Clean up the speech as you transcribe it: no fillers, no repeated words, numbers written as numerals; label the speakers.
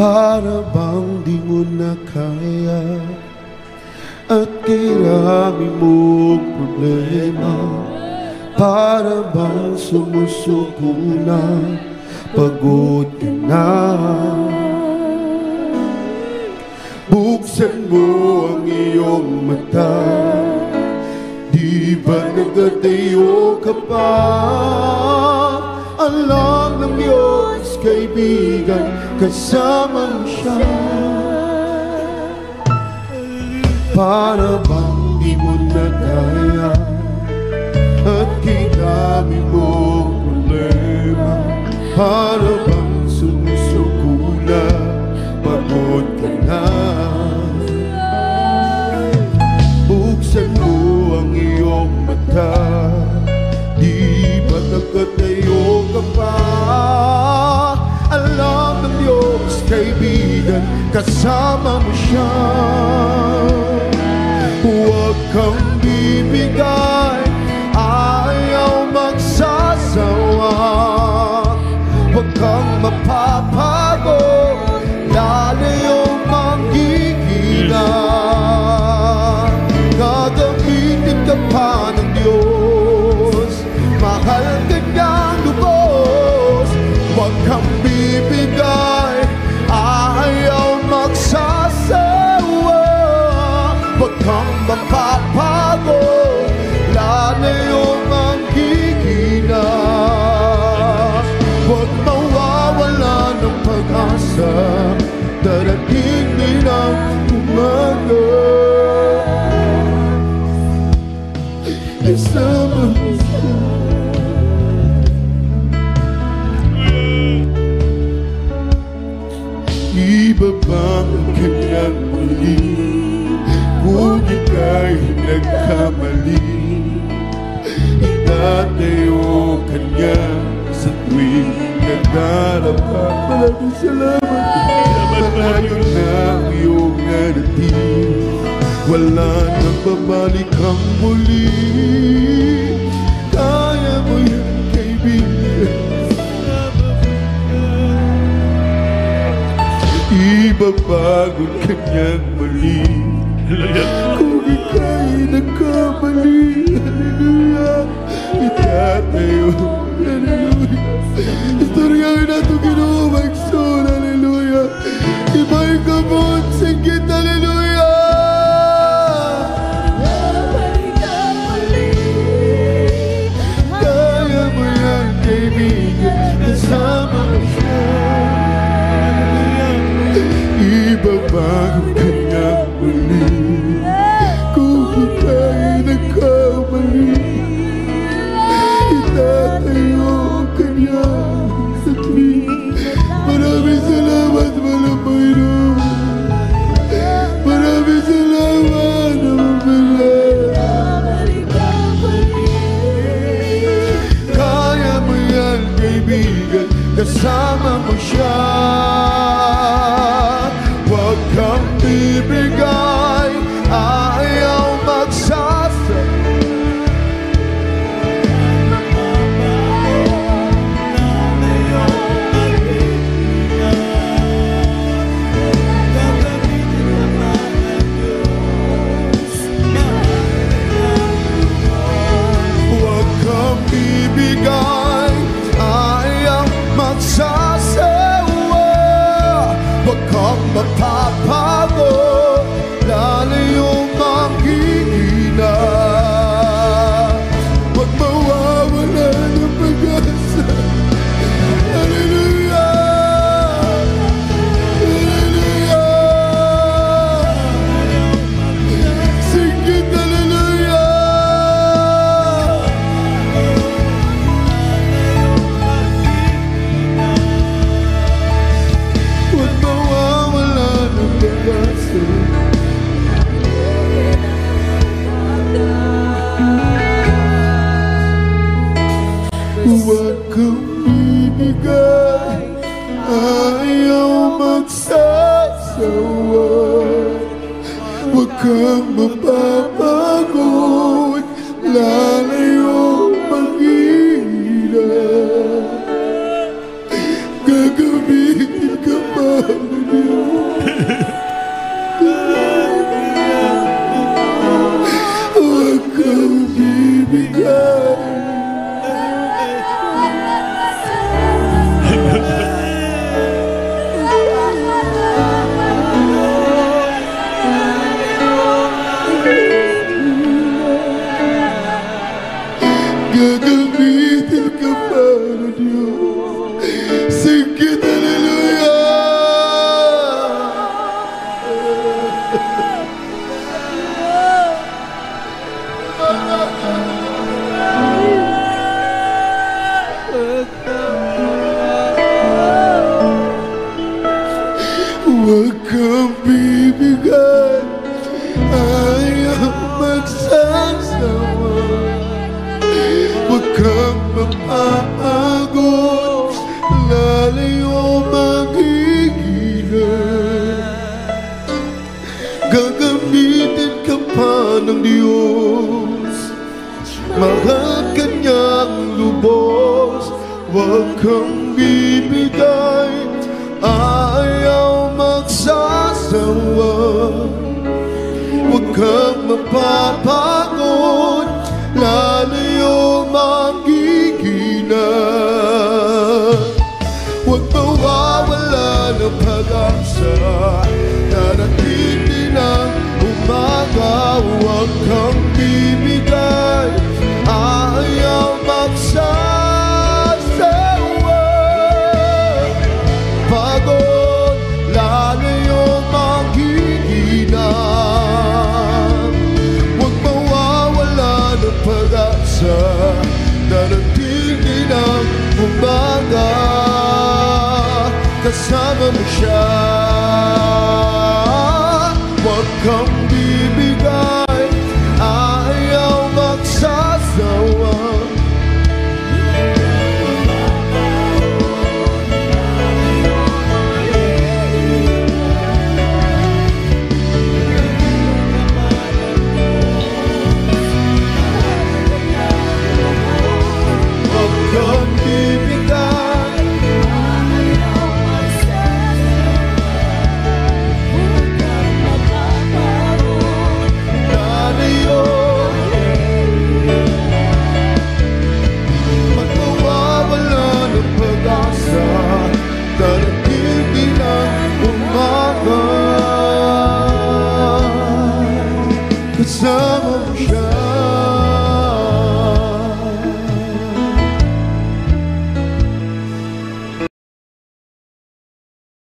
Speaker 1: para bang di mo na kaya at kirami mong problema, para bang sumusuko na, pagod ka na. Buksan mo ang iyong mata, di ba nagtatayo ka pa? Alam ng Diyos, kaibigan, kasama mo siya. Para bang di mo na kaya at kinami mong problema, para bang sumusuko na, pagod ka na. Buksan mo ang iyong mata, di ba nagkatayo ka pa? Alam ng Diyos, kaibigan, kasama mo siya. Huwag kang bibigay, ayaw magsasawa. Huwag kang mapapagod, lalayong manghihina. Gagamitin ka pa ng Diyos, mahal ka niyang lubos. Huwag kang bibigay, ayaw magsasawa. Huwag kang mapapagod, lalayong manghihina. Huwag mawawala ng pag-asa, darating din ang umaga. Kasama mo siya. Ibabang ang kanyang muli, kung ika'y nagkamali. Itatayo kanya sa tuwing nagdarap ka. Maraming salamat. Malayo na ang iyong narating, wala nang babalik ang muli. Kaya mo yan, kaibigan. Ibabagon kanyang mali, kung ika'y nagkamali. Hallelujah. Itatayo. Hallelujah. Istoryahin natin Ginoo, magsoon. Hallelujah. Iba'y gamot, singgit. Hallelujah. Kaya mo yan, kaibigan, kasama mo siya. Ibabago kanyang muli, kung ika'y nagkamali. Itatayo kanya sa tuwing. Maraming salamat, Malang Panginoon. Maraming salamat, kaya mo yan, kaibigan, kasama mo siya. Huwag kang bibigay, ayaw magsasa. Huwag kang bibigay, ayaw magsasawa. Huwag kang mapapagod, lalayong manghihina. Huwag mawawala ng pag-asa. Hallelujah. Hallelujah. Singgit, hallelujah. Huwag mawawala ng pag-asa. Huwag kang bibigay, ayaw magsasawa. Huwag kang mapapagod, lalayong manghihina. Gagamitin ka pa. Huwag kang bibigay, ayaw magsasawa. Huwag kang mapapagod, lalayo maghigilan. Gagamitin ka pa ng Diyos, mahal ka niyang lubos. Huwag kang bibigay, ayaw magsasawa. Huwag kang mapapagod, lalayo maghihina. Huwag mawawala ng pag-asa, darating din ang umaga. Huwag kang bibigay, ayaw magsasawa. Pagod, lalayo maghihina. Huwag mawawala ng pag-asa, darating din ang umaga. Kasama mo siya, huwag kang